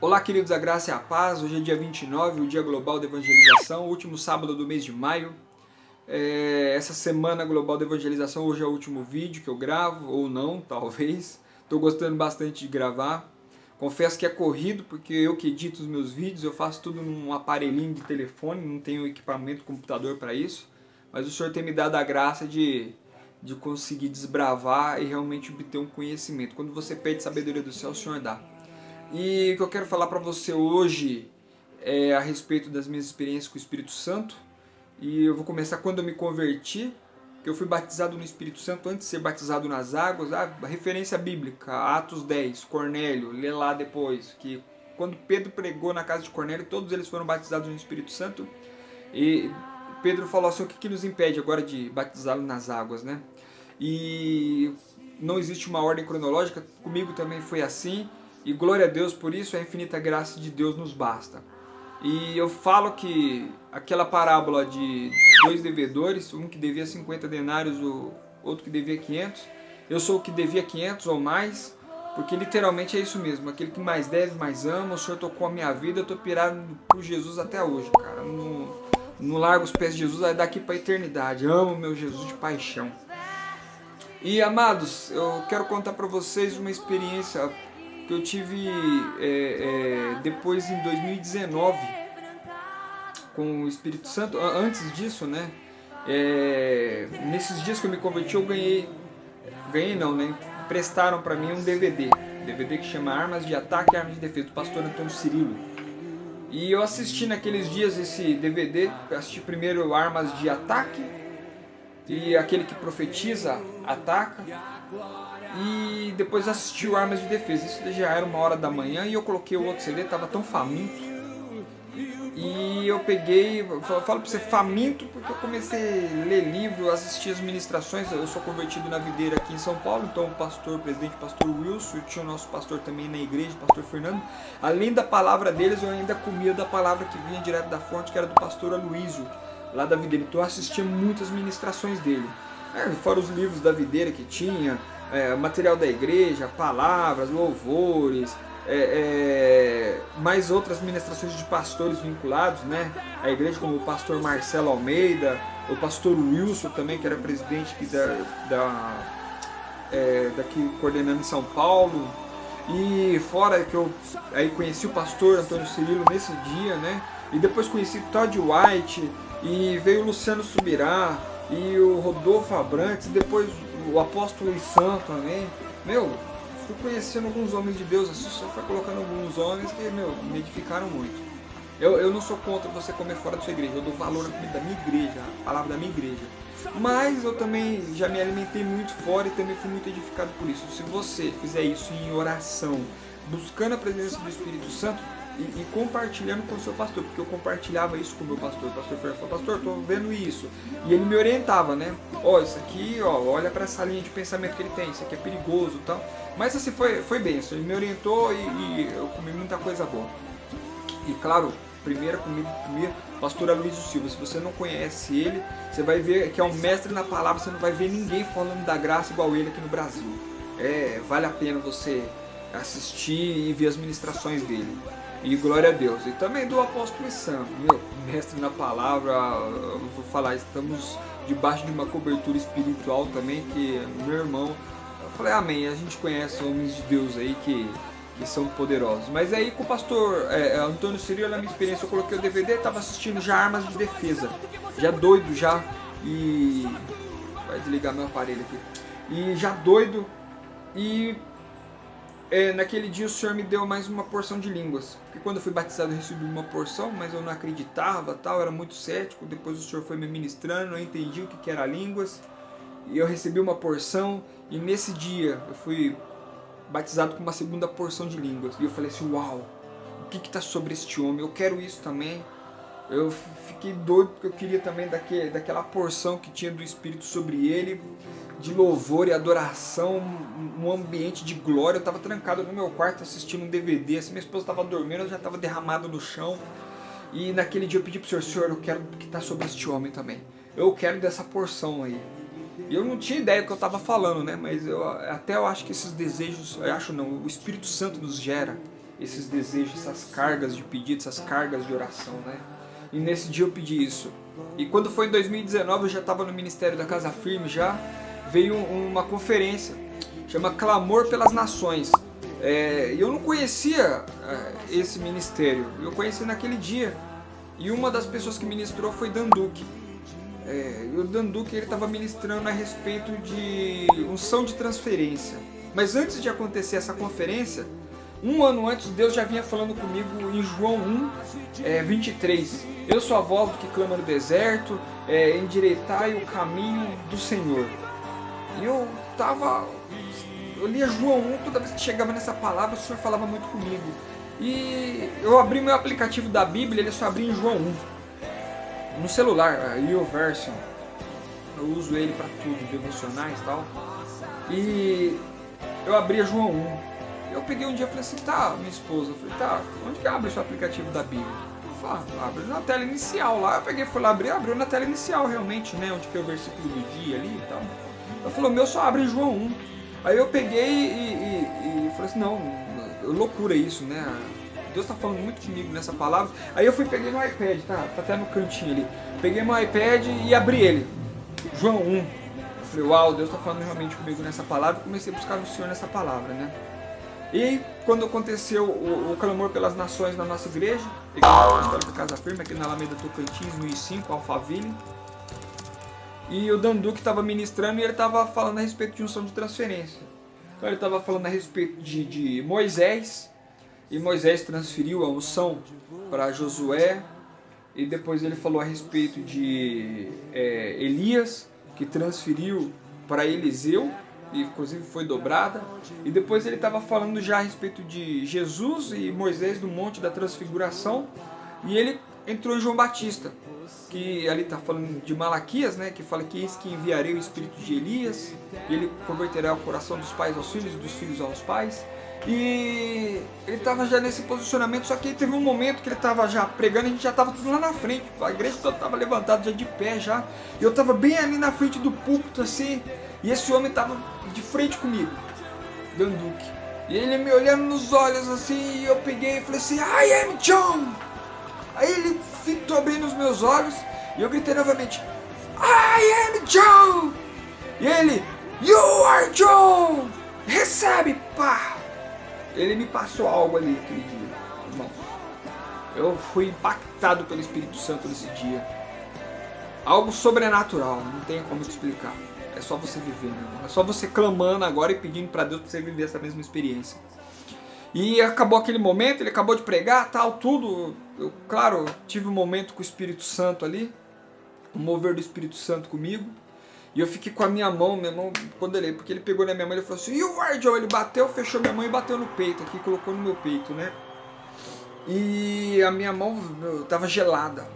Olá, queridos, a graça e a paz. Hoje é dia 29, o Dia Global da Evangelização, último sábado do mês de maio. Essa semana global da evangelização, hoje é o último vídeo que eu gravo, ou não, talvez. Estou gostando bastante de gravar. Confesso que é corrido, porque eu que edito os meus vídeos, eu faço tudo num aparelhinho de telefone, não tenho equipamento, computador para isso. Mas o Senhor tem me dado a graça de conseguir desbravar e realmente obter um conhecimento. Quando você pede sabedoria do céu, o Senhor dá. E o que eu quero falar para você hoje é a respeito das minhas experiências com o Espírito Santo. E eu vou começar quando eu me converti, que eu fui batizado no Espírito Santo antes de ser batizado nas águas. A referência bíblica, Atos 10, Cornélio, lê lá depois, que quando Pedro pregou na casa de Cornélio, todos eles foram batizados no Espírito Santo. E Pedro falou assim, o que nos impede agora de batizá-lo nas águas, né? E não existe uma ordem cronológica, comigo também foi assim. E glória a Deus por isso, a infinita graça de Deus nos basta. E eu falo que aquela parábola de dois devedores, um que devia 50 denários, o outro que devia 500, eu sou o que devia 500 ou mais, porque literalmente é isso mesmo, aquele que mais deve, mais ama, o Senhor tocou a minha vida, eu estou pirado por Jesus até hoje, cara. Não largo os pés de Jesus, é daqui para a eternidade, amo meu Jesus de paixão. E amados, eu quero contar para vocês uma experiência que eu tive depois em 2019 com o Espírito Santo. Antes disso, né? Nesses dias que eu me converti, eu ganhei não, né? Prestaram para mim um DVD que chama Armas de Ataque e Armas de Defesa, do pastor Antônio Cirilo. E eu assisti naqueles dias esse DVD, assisti primeiro Armas de Ataque, e aquele que profetiza, ataca. E depois assisti o Armas de Defesa. Isso já era 1h da manhã e eu coloquei o outro CD, tava tão faminto. E eu peguei, falo pra você, faminto, porque eu comecei a ler livro, assistir as ministrações. Eu sou convertido na videira aqui em São Paulo, então o presidente pastor Wilson, tinha o nosso pastor também na igreja, o pastor Fernando. Além da palavra deles, eu ainda comia da palavra que vinha direto da fonte, que era do pastor Aloísio, lá da videira. Então eu assistia muitas ministrações dele. Fora os livros da videira que tinha, material da igreja, palavras, louvores, mais outras ministrações de pastores vinculados, né, à igreja, como o pastor Marcelo Almeida, o pastor Wilson também, que era presidente aqui daqui coordenando em São Paulo. E fora que eu aí conheci o pastor Antônio Cirilo nesse dia, né, e depois conheci Todd White, e veio o Luciano Subirá, e o Rodolfo Abrantes, e depois o apóstolo Isam também. Fui conhecendo alguns homens de Deus, assim, só foi colocando alguns homens que, me edificaram muito. Eu não sou contra você comer fora da sua igreja, eu dou valor à comida da minha igreja, à palavra da minha igreja. Mas eu também já me alimentei muito fora e também fui muito edificado por isso. Se você fizer isso em oração, buscando a presença do Espírito Santo, e compartilhando com o seu pastor, porque eu compartilhava isso com o meu pastor. O pastor falou, pastor, estou vendo isso. E ele me orientava, né? Isso aqui, olha para essa linha de pensamento que ele tem, isso aqui é perigoso e tal. Mas assim, foi bem, ele me orientou e eu comi muita coisa boa. E claro, primeira comida, pastor Aloísio Silva. Se você não conhece ele, você vai ver que é um mestre na palavra, você não vai ver ninguém falando da graça igual ele aqui no Brasil. Vale a pena você assistir e ver as ministrações dele. E glória a Deus. E também do apóstolo Isam, mestre na palavra. Eu vou falar, estamos debaixo de uma cobertura espiritual também, que meu irmão, eu falei, amém, a gente conhece homens de Deus aí que são poderosos. Mas aí com o pastor Antônio Cirilo, na minha experiência, eu coloquei o DVD, estava assistindo já Armas de Defesa, já doido já, e vai desligar meu aparelho aqui, e já doido, e naquele dia o Senhor me deu mais uma porção de línguas, porque quando eu fui batizado eu recebi uma porção, mas eu não acreditava, tal, era muito cético. Depois o Senhor foi me ministrando, eu entendi o que era línguas, e eu recebi uma porção, e nesse dia eu fui batizado com uma segunda porção de línguas, e eu falei assim, uau, o que está sobre este homem, eu quero isso também. Eu fiquei doido porque eu queria também daquela porção que tinha do Espírito sobre ele, de louvor e adoração, um ambiente de glória. Eu estava trancado no meu quarto assistindo um DVD, assim, minha esposa estava dormindo, eu já estava derramado no chão. E naquele dia eu pedi para o Senhor, eu quero que está sobre este homem também. Eu quero dessa porção aí. E eu não tinha ideia do que eu estava falando, né? Mas eu acho que esses desejos, o Espírito Santo nos gera. esses desejos, essas cargas de pedido, essas cargas de oração, né? E nesse dia eu pedi isso. E quando foi em 2019, eu já estava no Ministério da Casa Firme, já veio uma conferência, chama Clamor pelas Nações. E eu não conhecia esse ministério, eu conheci naquele dia. E uma das pessoas que ministrou foi Dan Duque. E o Dan Duque estava ministrando a respeito de unção de transferência. Mas antes de acontecer essa conferência, um ano antes, Deus já vinha falando comigo em João 1, 23. Eu sou a voz do que clama no deserto, endireitai o caminho do Senhor. E eu lia João 1, toda vez que chegava nessa palavra, o Senhor falava muito comigo. E eu abri meu aplicativo da Bíblia, ele só abria em João 1. No celular, a YouVersion. Eu uso ele para tudo, devocionais e tal. E eu abria João 1. Eu peguei um dia e falei assim, tá, minha esposa, eu falei, tá, onde que abre o seu aplicativo da Bíblia? Eu falei, abre na tela inicial lá. Eu peguei, fui lá abrir, abriu na tela inicial realmente, né, onde que é o versículo do dia ali e tal. Ela falou, meu só abre em João 1. Aí eu peguei e falei assim, não, loucura isso, né, Deus tá falando muito comigo nessa palavra. Aí eu peguei no iPad, tá até no cantinho ali. Peguei meu iPad e abri ele, João 1. Eu falei, uau, Deus tá falando realmente comigo nessa palavra. E comecei a buscar o Senhor nessa palavra, né. E quando aconteceu o clamor pelas nações na nossa igreja, Igreja da Casa Firme, aqui na Alameda Tocantins, 1005, Alphaville, e o Dan Duque estava ministrando e ele estava falando a respeito de unção de transferência. Então ele estava falando a respeito de Moisés, e Moisés transferiu a unção para Josué, e depois ele falou a respeito de Elias, que transferiu para Eliseu, e inclusive foi dobrada, e depois ele estava falando já a respeito de Jesus e Moisés no Monte da Transfiguração, e ele entrou em João Batista, que ali está falando de Malaquias, né, que fala que eis que enviarei o espírito de Elias, e ele converterá o coração dos pais aos filhos e dos filhos aos pais, e ele estava já nesse posicionamento, só que teve um momento que ele estava já pregando, a gente já estava tudo lá na frente, a igreja toda estava levantada já de pé já, e eu estava bem ali na frente do púlpito assim, e esse homem estava de frente comigo, Dan Duque. E ele me olhando nos olhos assim, e eu peguei e falei assim, I am John! Aí ele fitou bem nos meus olhos, e eu gritei novamente, I am John! E ele, you are John! Recebe, pá! Ele me passou algo ali aquele dia, irmão. Eu fui impactado pelo Espírito Santo nesse dia. Algo sobrenatural, não tem como te explicar. É só você viver, meu irmão. É só você clamando agora e pedindo para Deus para você viver essa mesma experiência. E acabou aquele momento, ele acabou de pregar, tal, tudo. Eu, claro, tive um momento com o Espírito Santo ali, o mover do Espírito Santo comigo. E eu fiquei com a minha mão, quando ele, porque ele pegou na minha mão, ele falou assim, you are John, ele bateu, fechou minha mão e bateu no peito aqui, colocou no meu peito, né? E a minha mão tava gelada,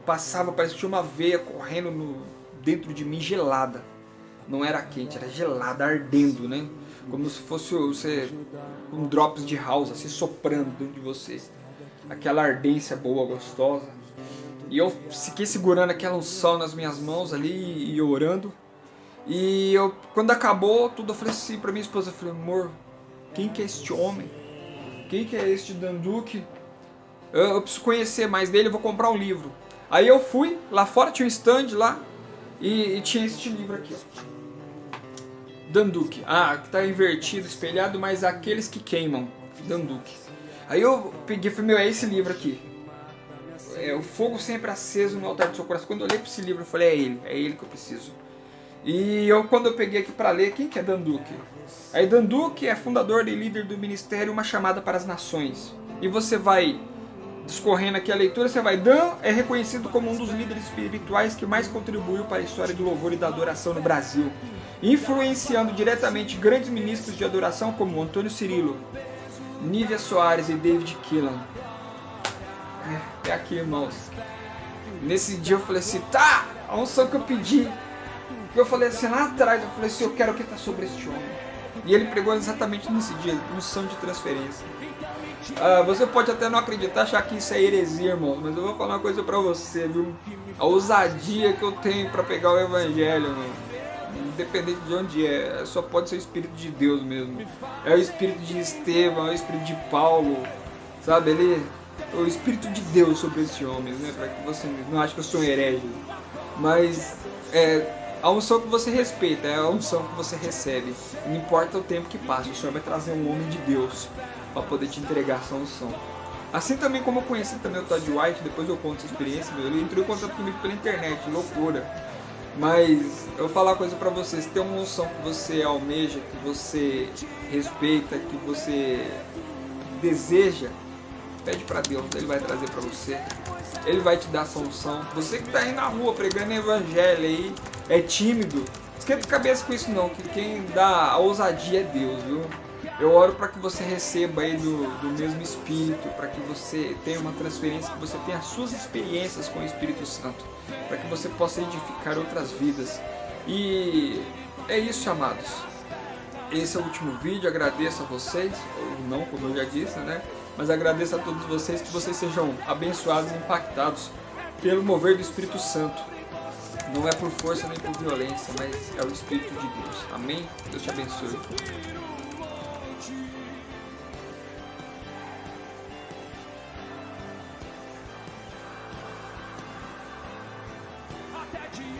passava, parecia que tinha uma veia correndo dentro de mim gelada. Não era quente, era gelada, ardendo, né? Como se fosse você um drops de house, assim, soprando dentro de você. Aquela ardência boa, gostosa. E eu fiquei segurando aquela unção nas minhas mãos ali e orando. E quando acabou tudo, eu falei assim pra minha esposa, eu falei, amor, quem que é este homem? Quem que é este Dan Duque? Eu preciso conhecer mais dele, eu vou comprar um livro. Aí eu fui, lá fora tinha um stand lá, e tinha este livro aqui, ó. Dan Duque. Que tá invertido, espelhado, mas aqueles que queimam. Dan Duque. Aí eu peguei e falei, é esse livro aqui. O fogo sempre aceso no altar do seu coração. Quando eu olhei para esse livro, eu falei, é ele que eu preciso. E quando eu peguei aqui para ler, quem que é Dan Duque? Aí Dan Duque é fundador e líder do ministério Uma Chamada para as Nações. E você vai discorrendo aqui a leitura, você vai, Dan é reconhecido como um dos líderes espirituais que mais contribuiu para a história do louvor e da adoração no Brasil, influenciando diretamente grandes ministros de adoração como Antônio Cirilo, Nívia Soares e David Keelan. É aqui, irmãos. Nesse dia eu falei assim, tá, a unção que eu pedi, que eu falei assim lá atrás, eu falei assim, eu quero que tá sobre este homem. E ele pregou exatamente nesse dia, unção de transferência. Você pode até não acreditar, achar que isso é heresia, irmão, mas eu vou falar uma coisa pra você, viu? A ousadia que eu tenho pra pegar o evangelho, irmão. independente de onde só pode ser o Espírito de Deus mesmo. É o Espírito de Estevão, é o Espírito de Paulo, sabe? Ele é o Espírito de Deus sobre esse homem, né? Para que você não ache que eu sou um herege. Mas a unção que você respeita, é a unção que você recebe. Não importa o tempo que passe, o Senhor vai trazer um homem de Deus para poder te entregar essa unção. Assim também como eu conheci também o Todd White, depois eu conto essa experiência, ele entrou em contato comigo pela internet, loucura. Mas eu vou falar uma coisa pra vocês, tem uma unção que você almeja, que você respeita, que você deseja, pede pra Deus, Ele vai trazer pra você. Ele vai te dar essa unção. Você que tá aí na rua pregando evangelho aí, é tímido, esquenta a cabeça com isso não, que quem dá a ousadia é Deus, viu? Eu oro para que você receba aí do mesmo Espírito, para que você tenha uma transferência, que você tenha as suas experiências com o Espírito Santo, para que você possa edificar outras vidas. E é isso, amados. Esse é o último vídeo, agradeço a vocês, ou não, como eu já disse, né? Mas agradeço a todos vocês, que vocês sejam abençoados e impactados pelo mover do Espírito Santo. Não é por força nem por violência, mas é o Espírito de Deus. Amém? Deus te abençoe. Até te